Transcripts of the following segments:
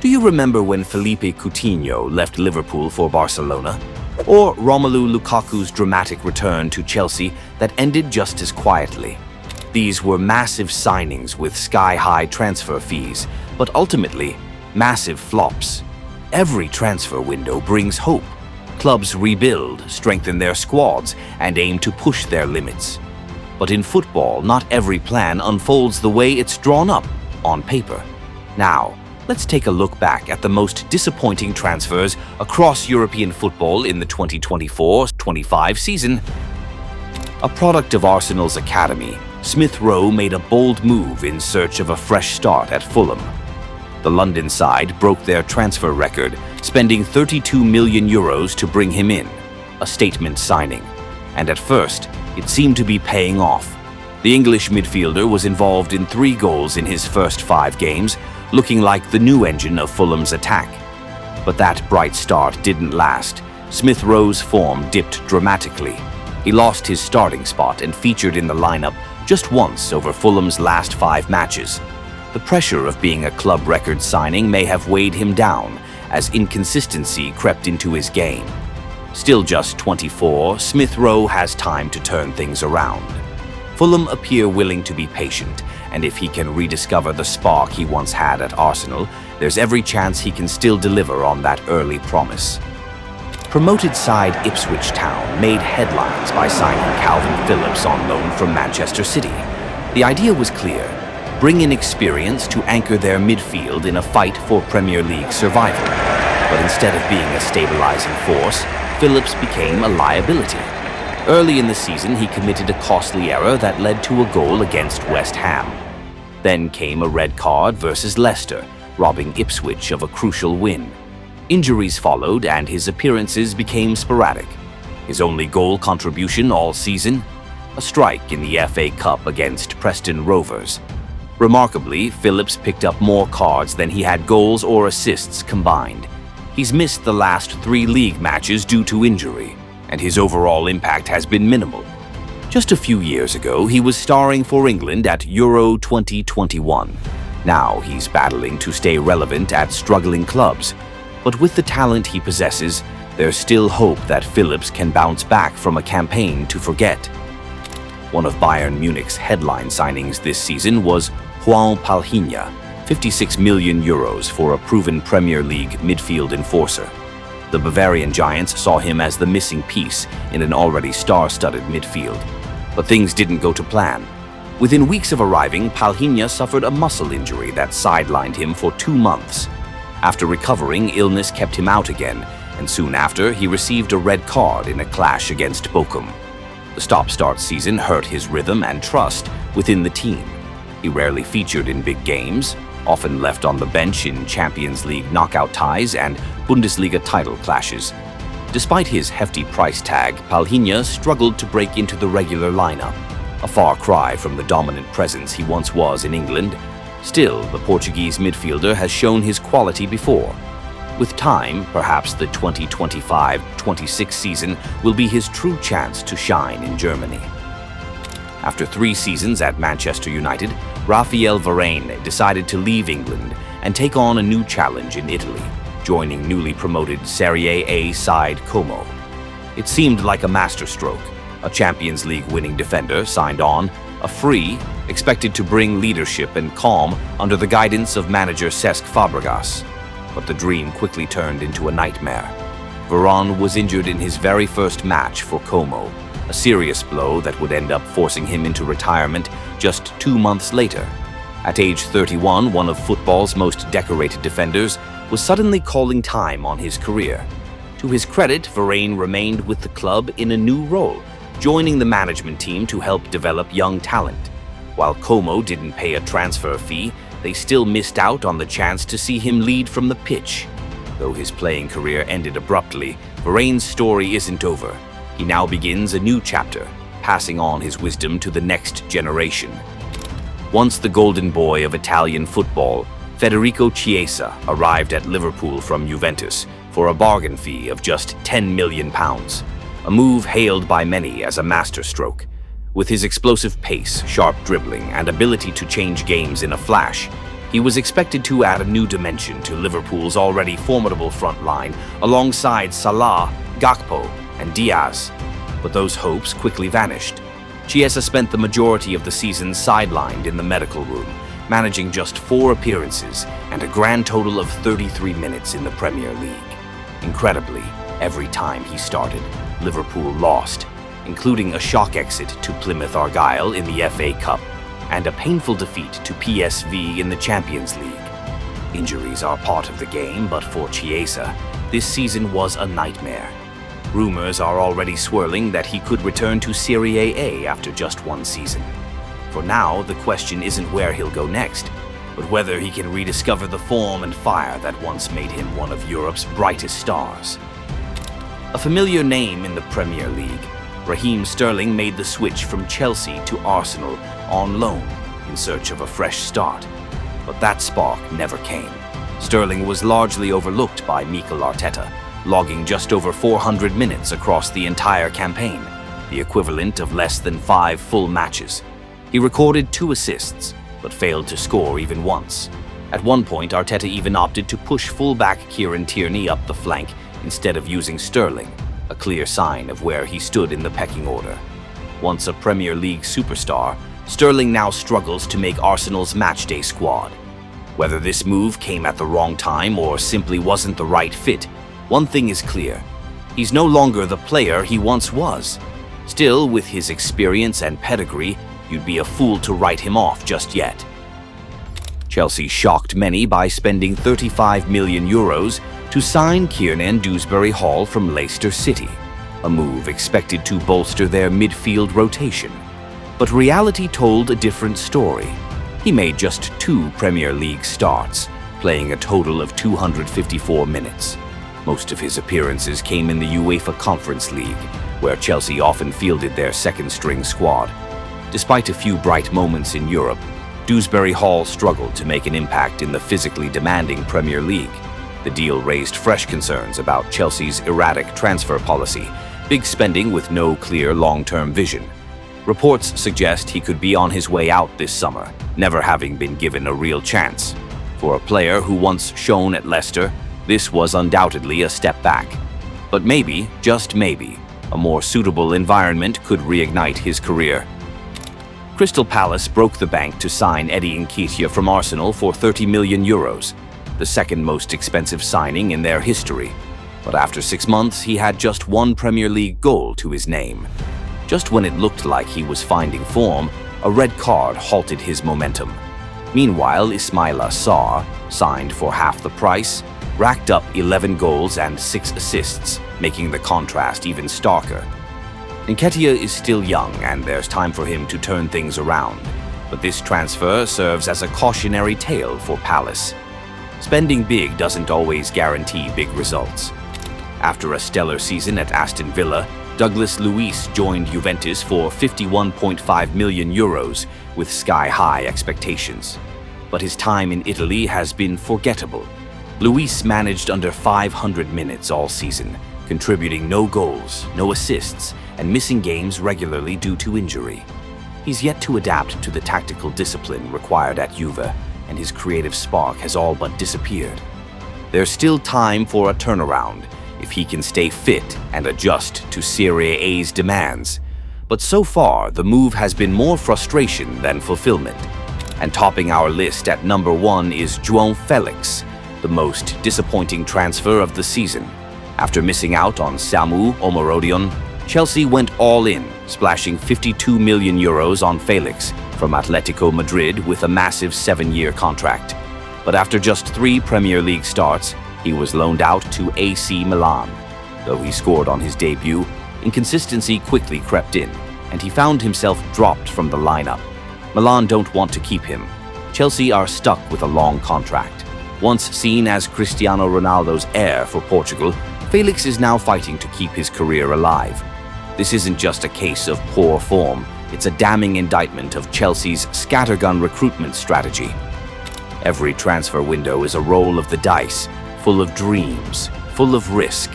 Do you remember when Felipe Coutinho left Liverpool for Barcelona? Or Romelu Lukaku's dramatic return to Chelsea that ended just as quietly? These were massive signings with sky-high transfer fees, but ultimately, massive flops. Every transfer window brings hope. Clubs rebuild, strengthen their squads, and aim to push their limits. But in football, not every plan unfolds the way it's drawn up on paper. Now, let's take a look back at the most disappointing transfers across European football in the 2024-25 season. A product of Arsenal's academy, Smith Rowe made a bold move in search of a fresh start at Fulham. The London side broke their transfer record, spending €32 million to bring him in, a statement signing. And at first, it seemed to be paying off. The English midfielder was involved in 3 goals in his first 5 games, looking like the new engine of Fulham's attack. But that bright start didn't last. Smith Rowe's form dipped dramatically. He lost his starting spot and featured in the lineup just once over Fulham's last 5 matches. The pressure of being a club record signing may have weighed him down as inconsistency crept into his game. Still just 24, Smith Rowe has time to turn things around. Fulham appear willing to be patient, and if he can rediscover the spark he once had at Arsenal, there's every chance he can still deliver on that early promise. Promoted side Ipswich Town made headlines by signing Calvin Phillips on loan from Manchester City. The idea was clear: bring in experience to anchor their midfield in a fight for Premier League survival. But instead of being a stabilizing force, Phillips became a liability. Early in the season, he committed a costly error that led to a goal against West Ham. Then came a red card versus Leicester, robbing Ipswich of a crucial win. Injuries followed and his appearances became sporadic. His only goal contribution all season? A strike in the FA Cup against Preston Rovers. Remarkably, Phillips picked up more cards than he had goals or assists combined. He's missed the last 3 league matches due to injury, and his overall impact has been minimal. Just a few years ago, he was starring for England at Euro 2021. Now he's battling to stay relevant at struggling clubs. But with the talent he possesses, there's still hope that Phillips can bounce back from a campaign to forget. One of Bayern Munich's headline signings this season was João Palinha, €56 million for a proven Premier League midfield enforcer. The Bavarian giants saw him as the missing piece in an already star-studded midfield. But things didn't go to plan. Within weeks of arriving, Palinha suffered a muscle injury that sidelined him for 2 months. After recovering, illness kept him out again, and soon after, he received a red card in a clash against Bochum. The stop-start season hurt his rhythm and trust within the team. He rarely featured in big games, often left on the bench in Champions League knockout ties and Bundesliga title clashes. Despite his hefty price tag, Palinha struggled to break into the regular lineup, a far cry from the dominant presence he once was in England. Still, the Portuguese midfielder has shown his quality before. With time, perhaps the 2025-26 season will be his true chance to shine in Germany. After 3 seasons at Manchester United, Raphael Varane decided to leave England and take on a new challenge in Italy, joining newly promoted Serie A side Como. It seemed like a masterstroke. A Champions League winning defender signed on, a free, expected to bring leadership and calm under the guidance of manager Cesc Fabregas. But the dream quickly turned into a nightmare. Varane was injured in his very first match for Como, a serious blow that would end up forcing him into retirement just 2 months later. At age 31, one of football's most decorated defenders was suddenly calling time on his career. To his credit, Varane remained with the club in a new role, joining the management team to help develop young talent. While Como didn't pay a transfer fee, they still missed out on the chance to see him lead from the pitch. Though his playing career ended abruptly, Varane's story isn't over. He now begins a new chapter, passing on his wisdom to the next generation. Once the golden boy of Italian football, Federico Chiesa arrived at Liverpool from Juventus for a bargain fee of just £10 million, a move hailed by many as a masterstroke. With his explosive pace, sharp dribbling, and ability to change games in a flash, He was expected to add a new dimension to Liverpool's already formidable front line alongside Salah, Gakpo, and Diaz, but those hopes quickly vanished. Chiesa spent the majority of the season sidelined in the medical room, managing just 4 appearances and a grand total of 33 minutes in the Premier League. Incredibly, every time he started, Liverpool lost, including a shock exit to Plymouth Argyle in the FA Cup and a painful defeat to PSV in the Champions League. Injuries are part of the game, but for Chiesa, this season was a nightmare. Rumors are already swirling that he could return to Serie A after just 1 season. For now, the question isn't where he'll go next, but whether he can rediscover the form and fire that once made him one of Europe's brightest stars. A familiar name in the Premier League, Raheem Sterling made the switch from Chelsea to Arsenal on loan in search of a fresh start. But that spark never came. Sterling was largely overlooked by Mikel Arteta, logging just over 400 minutes across the entire campaign, the equivalent of less than 5 full matches. He recorded 2 assists, but failed to score even once. At one point, Arteta even opted to push fullback Kieran Tierney up the flank instead of using Sterling, a clear sign of where he stood in the pecking order. Once a Premier League superstar, Sterling now struggles to make Arsenal's matchday squad. Whether this move came at the wrong time or simply wasn't the right fit, one thing is clear: he's no longer the player he once was. Still, with his experience and pedigree, you'd be a fool to write him off just yet. Chelsea shocked many by spending €35 million to sign Kiernan Doobury Hall from Leicester City, a move expected to bolster their midfield rotation. But reality told a different story. He made just 2 Premier League starts, playing a total of 254 minutes. Most of his appearances came in the UEFA Conference League, where Chelsea often fielded their second-string squad. Despite a few bright moments in Europe, Doobury Hall struggled to make an impact in the physically demanding Premier League. The deal raised fresh concerns about Chelsea's erratic transfer policy, big spending with no clear long-term vision. Reports suggest he could be on his way out this summer, never having been given a real chance. For a player who once shone at Leicester, this was undoubtedly a step back. But maybe, just maybe, a more suitable environment could reignite his career. Crystal Palace broke the bank to sign Eddie Nketiah from Arsenal for €30 million, the second most expensive signing in their history. But after 6 months, he had just 1 Premier League goal to his name. Just when it looked like he was finding form, a red card halted his momentum. Meanwhile, Ismaila Sarr, signed for half the price, racked up 11 goals and 6 assists, making the contrast even starker. Nketiah is still young, and there's time for him to turn things around. But this transfer serves as a cautionary tale for Palace. Spending big doesn't always guarantee big results. After a stellar season at Aston Villa, Douglas Luiz joined Juventus for €51.5 million with sky-high expectations. But his time in Italy has been forgettable. Luiz managed under 500 minutes all season, contributing no goals, no assists, and missing games regularly due to injury. He's yet to adapt to the tactical discipline required at Juve, and his creative spark has all but disappeared. There's still time for a turnaround if he can stay fit and adjust to Serie A's demands. But so far, the move has been more frustration than fulfillment. And topping our list at number 1 is João Félix, the most disappointing transfer of the season. After missing out on Samu Omorodion, Chelsea went all in, splashing €52 million on Félix from Atletico Madrid with a massive 7-year contract. But after just 3 Premier League starts, he was loaned out to AC Milan. Though he scored on his debut, inconsistency quickly crept in, and he found himself dropped from the lineup. Milan don't want to keep him. Chelsea are stuck with a long contract. Once seen as Cristiano Ronaldo's heir for Portugal, Félix is now fighting to keep his career alive. This isn't just a case of poor form, it's a damning indictment of Chelsea's scattergun recruitment strategy. Every transfer window is a roll of the dice, full of dreams, full of risk.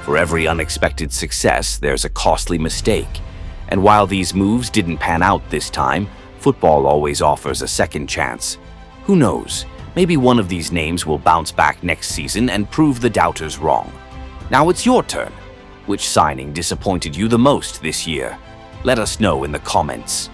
For every unexpected success, there's a costly mistake. And while these moves didn't pan out this time, football always offers a second chance. Who knows? Maybe one of these names will bounce back next season and prove the doubters wrong. Now it's your turn. Which signing disappointed you the most this year? Let us know in the comments.